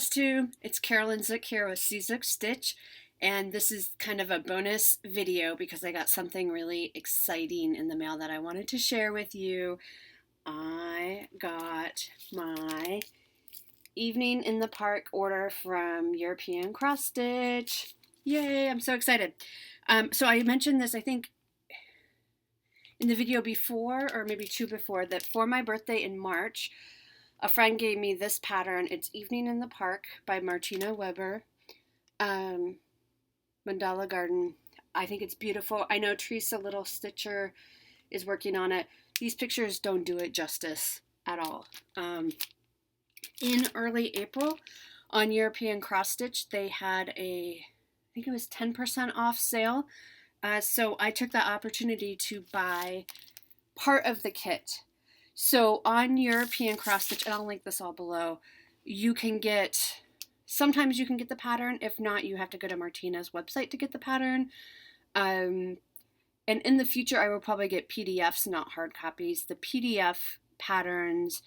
Class 2. It's Carolyn Zook here with Zook Stitch, and this is kind of a bonus video because I got something really exciting in the mail that I wanted to share with you. I got my evening in the park order from European Cross Stitch. Yay, I'm so excited. So I mentioned this, I think, in the video before, or maybe two before, that for my birthday in March, a friend gave me this pattern. It's Evening in the Park by Martina Weber, Mandala Garden. I think it's beautiful. I know Teresa Little Stitcher is working on it. These pictures don't do it justice at all. In early April on European Cross Stitch, they had I think it was 10% off sale. So I took that opportunity to buy part of the kit. So on European Cross Stitch, and I'll link this all below, sometimes you can get the pattern. If not, you have to go to Martina's website to get the pattern. And in the future, I will probably get PDFs, not hard copies. The PDF patterns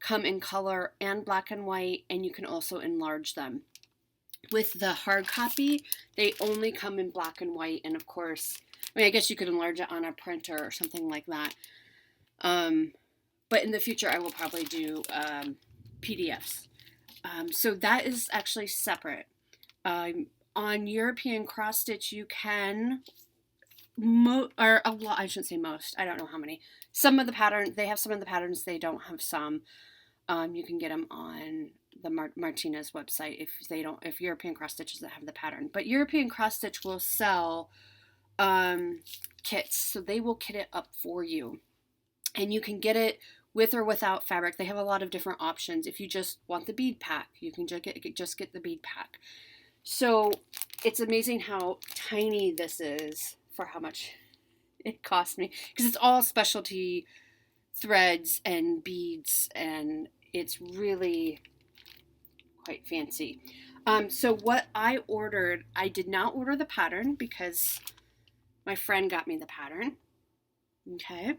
come in color and black and white, and you can also enlarge them. With the hard copy, they only come in black and white, and of course, I guess you could enlarge it on a printer or something like that. But in the future, I will probably do PDFs. So that is actually separate. On European Cross Stitch, you can, or a lot, I shouldn't say most, I don't know how many. Some of the patterns, they have some of the patterns, they don't have some. You can get them on the Martina's website if European Cross Stitch doesn't have the pattern. But European Cross Stitch will sell kits, so they will kit it up for you. And you can get it with or without fabric. They have a lot of different options. If you just want the bead pack, you can just get the bead pack. So it's amazing how tiny this is for how much it cost me, because it's all specialty threads and beads, and it's really quite fancy. So what I ordered, I did not order the pattern because my friend got me the pattern. Okay.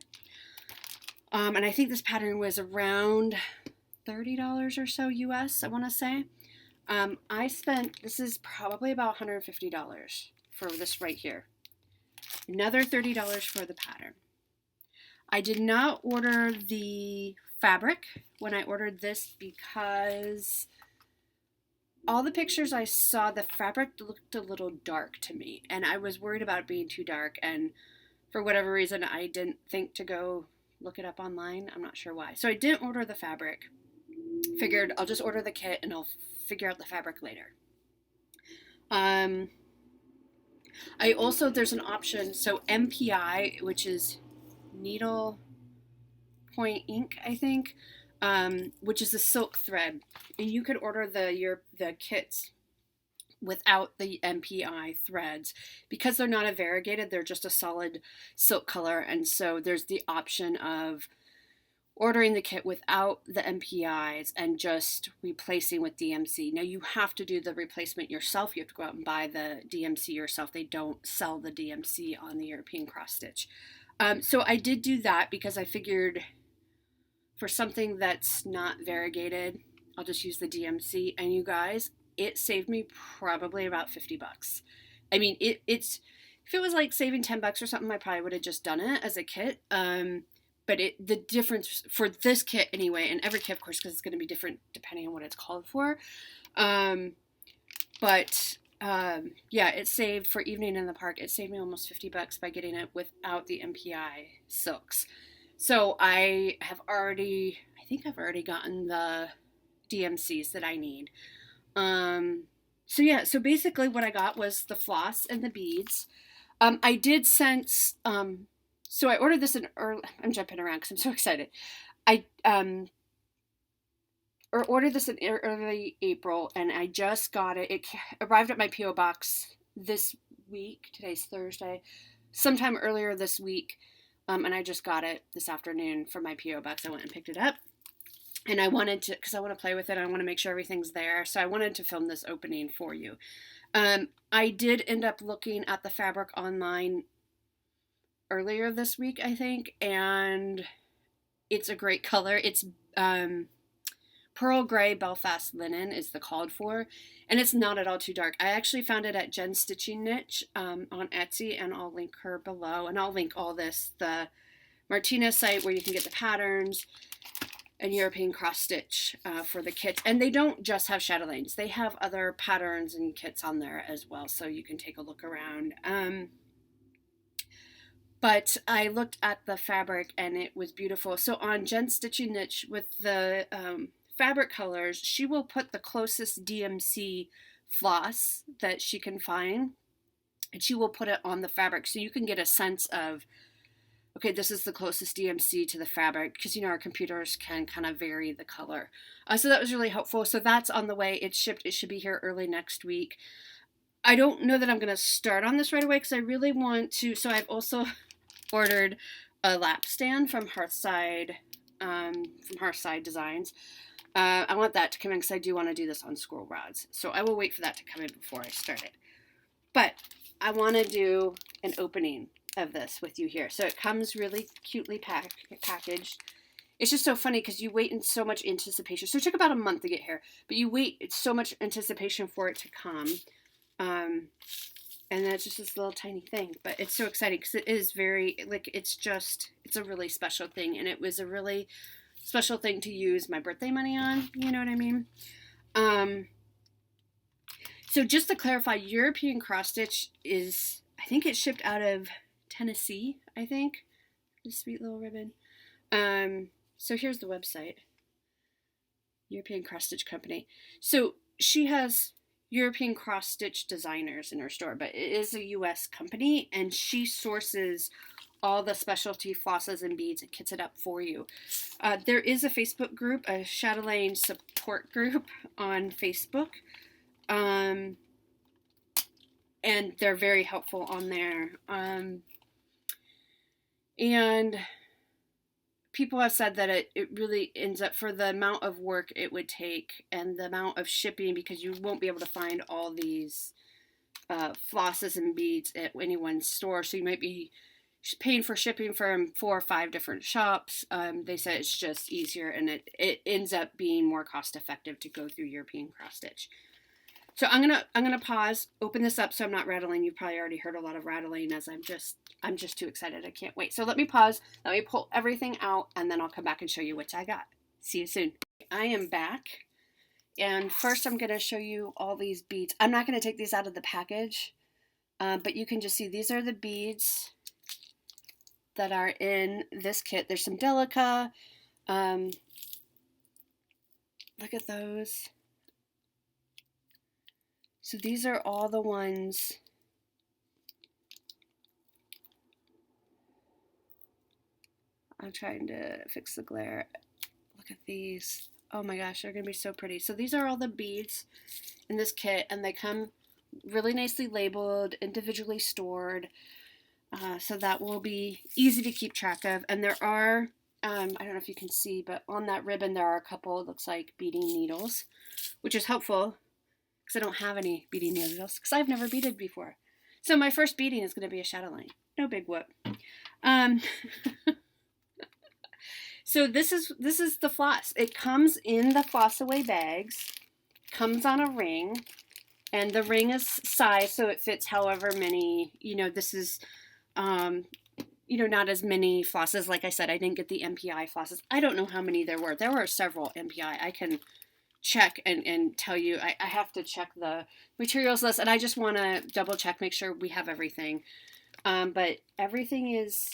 And I think this pattern was around $30 or so US, I want to say. This is probably about $150 for this right here. Another $30 for the pattern. I did not order the fabric when I ordered this because all the pictures I saw, the fabric looked a little dark to me, and I was worried about it being too dark, and for whatever reason, I didn't think to go look it up online. I'm not sure why. So I didn't order the fabric. Figured I'll just order the kit and I'll figure out the fabric later. There's an option, so MPI, which is Needle Point Ink, I think, which is a silk thread, and you could order the kits without the MPI threads because they're not a variegated, they're just a solid silk color, and so there's the option of ordering the kit without the MPIs and just replacing with DMC. Now you have to do the replacement yourself. You have to go out and buy the DMC yourself. They don't sell the DMC on the European Cross Stitch. So I did do that because I figured for something that's not variegated, I'll just use the DMC. And you guys, it saved me probably about $50. I mean, if it was like saving $10 or something, I probably would have just done it as a kit. But the difference for this kit anyway, and every kit, of course, because it's going to be different depending on what it's called for. Yeah, it saved for Evening in the Park. It saved me almost $50 by getting it without the MPI silks. So I think I've already gotten the DMCs that I need. So basically what I got was the floss and the beads. I did sense, so I ordered this I'm jumping around because I'm so excited. I ordered this in early April, and I just got it. It arrived at my P.O. box this week. Today's Thursday. Sometime earlier this week, and I just got it this afternoon from my P.O. box. I went and picked it up. And I wanted to, because I want to play with it, I want to make sure everything's there. So I wanted to film this opening for you. I did end up looking at the fabric online earlier this week, I think, and it's a great color. It's Pearl Gray Belfast Linen is the called for, and it's not at all too dark. I actually found it at Jen's Stitching Niche on Etsy, and I'll link her below, and I'll link all this, the Martina site where you can get the patterns, and European cross stitch for the kits. And they don't just have chatelaines. They have other patterns and kits on there as well, so you can take a look around. But I looked at the fabric and it was beautiful. So on Jen's Stitching Niche with the fabric colors, she will put the closest DMC floss that she can find, and she will put it on the fabric so you can get a sense of, okay, this is the closest DMC to the fabric, because, you know, our computers can kind of vary the color. So that was really helpful. So that's on the way. It's shipped. It should be here early next week. I don't know that I'm going to start on this right away because I really want to. So I've also ordered a lap stand from Hearthside Designs. I want that to come in because I do want to do this on scroll rods. So I will wait for that to come in before I start it. But I want to do an opening of this with you here. So it comes really cutely packaged. It's just so funny because you wait in so much anticipation. So it took about a month to get here, but you wait, it's so much anticipation for it to come. And then it's just this little tiny thing, but it's so exciting because it is very, like, it's a really special thing. And it was a really special thing to use my birthday money on, you know what I mean? So just to clarify, European cross stitch is, I think it's shipped out of Tennessee, I think. This sweet little ribbon. So here's the website. European Cross Stitch Company. So she has European cross stitch designers in her store, but it is a US company, and she sources all the specialty flosses and beads and kits it up for you. There is a Facebook group, a Chatelaine support group on Facebook. And they're very helpful on there. And people have said that it really ends up, for the amount of work it would take and the amount of shipping, because you won't be able to find all these flosses and beads at any one store. So you might be paying for shipping from 4 or 5 different shops. They said it's just easier, and it ends up being more cost effective to go through European cross stitch. So I'm gonna pause, open this up so I'm not rattling. You've probably already heard a lot of rattling as I'm just too excited. I can't wait. So let me pause, let me pull everything out, and then I'll come back and show you what I got. See you soon. I am back, and first I'm gonna show you all these beads. I'm not gonna take these out of the package, but you can just see these are the beads that are in this kit. There's some Delica. Look at those. So these are all the ones. I'm trying to fix the glare. Look at these. Oh my gosh, they're going to be so pretty. So these are all the beads in this kit, and they come really nicely labeled, individually stored. So that will be easy to keep track of. And there are, I don't know if you can see, but on that ribbon there are a couple, it looks like, beading needles, which is helpful because I don't have any beading needles because I've never beaded before. So my first beading is going to be a chatelaine. No big whoop. So this is the floss. It comes in the floss away bags, comes on a ring, and the ring is size so it fits however many, this is, not as many flosses. Like I said, I didn't get the MPI flosses. I don't know how many there were. There were several MPI. I can check and tell you. I have to check the materials list, and I just want to double check, make sure we have everything. But everything is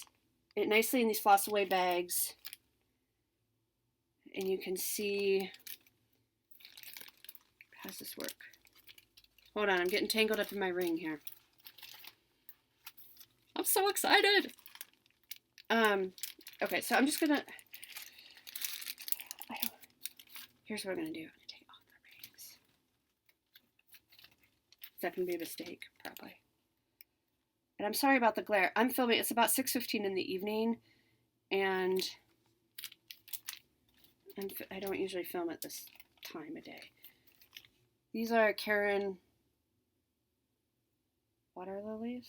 nicely in these floss away bags. And you can see, how's this work? Hold on, I'm getting tangled up in my ring here. I'm so excited. Okay, so I'm just gonna, here's what I'm gonna do. I'm gonna take off the rings. Is that gonna be a mistake? Probably. And I'm sorry about the glare. I'm filming, it's about 6:15 in the evening, and I don't usually film at this time of day. These are Karen water lilies.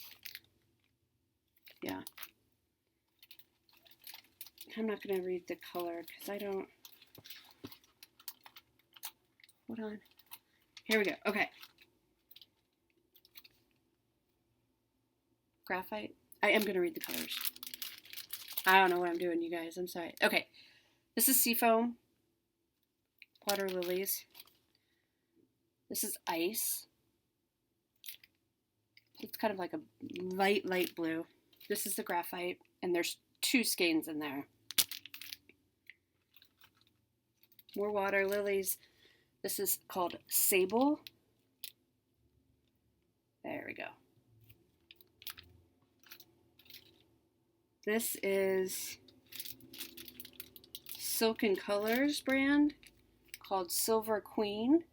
Yeah. I'm not going to read the color because I don't. Hold on. Here we go. Okay. Graphite. I am going to read the colors. I don't know what I'm doing, you guys. I'm sorry. Okay. This is Seafoam. Water lilies. This is ice. It's kind of like a light blue. This is the graphite, and there's 2 skeins in there. More water lilies. This is called sable. There we go. This is Silken Colors brand called Silver Queen.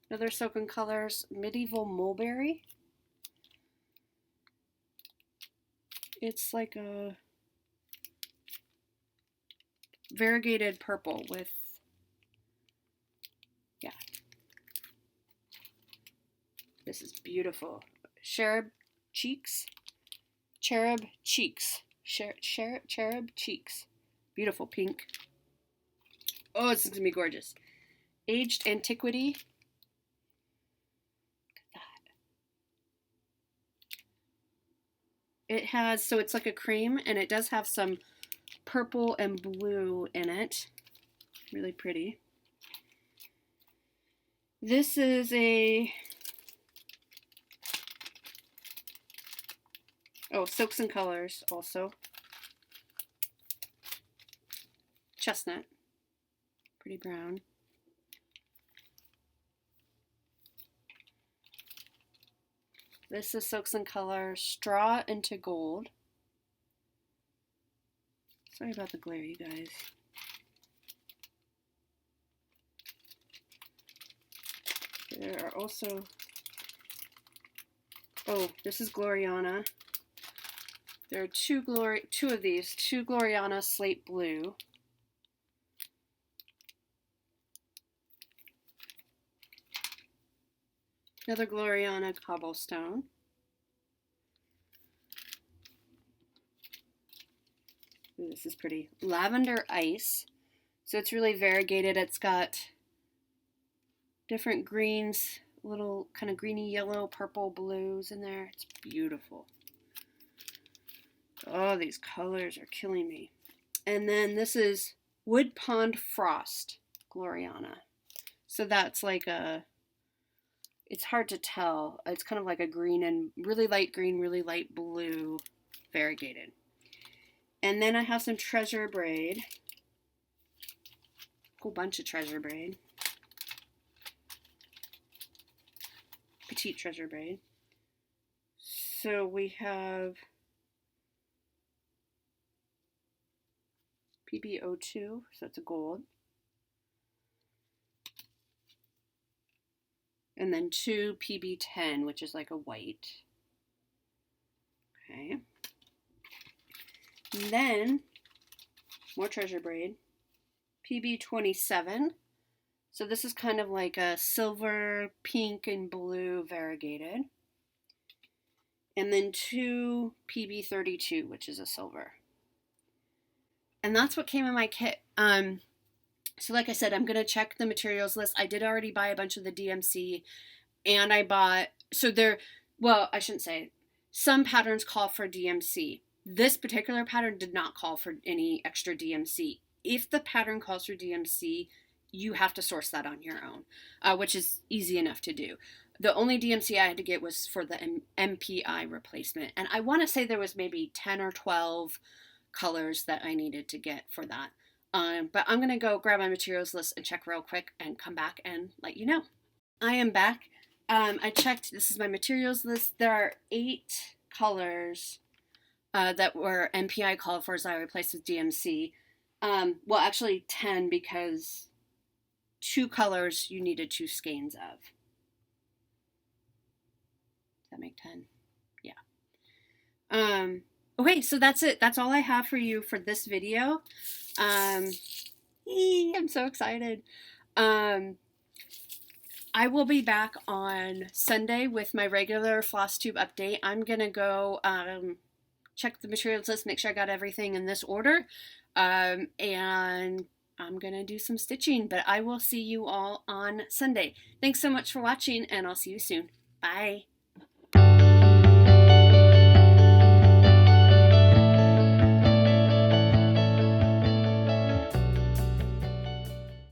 Another Silken Colors, Medieval Mulberry. It's like a variegated purple with, yeah. This is beautiful. Cherub Cheeks. Cherub Cheeks. Cherub Cheeks. Beautiful pink. Oh, this is going to be gorgeous. Aged Antiquity. It has, so it's like a cream, and it does have some purple and blue in it. Really pretty. This is a, oh, Silks and Colors also. Chestnut. Pretty brown. This is Silks and Colors, Straw into Gold. Sorry about the glare, you guys. There are also, oh, this is Gloriana. There are two of these, 2 Gloriana Slate Blue. Another Gloriana Cobblestone. Ooh, this is pretty. Lavender Ice. So it's really variegated. It's got different greens, little kind of greeny yellow, purple, blues in there. It's beautiful. Oh, these colors are killing me. And then this is Wood Pond Frost Gloriana. So that's like a, it's hard to tell. It's kind of like a green and really light green, really light blue variegated. And then I have some Treasure Braid. Whole bunch of Treasure Braid. Petite Treasure Braid. So we have PB02, so it's a gold. And then 2 PB10, which is like a white. Okay. And then, more Treasure Braid. PB27. So this is kind of like a silver, pink, and blue variegated. And then 2 PB32, which is a silver. And that's what came in my kit. So like I said, I'm going to check the materials list. I did already buy a bunch of the DMC, and I bought, so there, well, I shouldn't say, some patterns call for DMC. This particular pattern did not call for any extra DMC. If the pattern calls for DMC, you have to source that on your own, which is easy enough to do. The only DMC I had to get was for the MPI replacement, and I want to say there was maybe 10 or 12 colors that I needed to get for that. But I'm going to go grab my materials list and check real quick and come back and let you know. I am back. I checked. This is my materials list. There are 8 colors that were MPI called for as I replaced with DMC. Well, actually 10, because 2 colors you needed 2 skeins of. Does that make 10? Yeah. Okay, so that's it. That's all I have for you for this video. I'm so excited. I will be back on Sunday with my regular floss tube update. I'm gonna go check the materials list, make sure I got everything in this order. And I'm going to do some stitching, but I will see you all on Sunday. Thanks so much for watching, and I'll see you soon. Bye.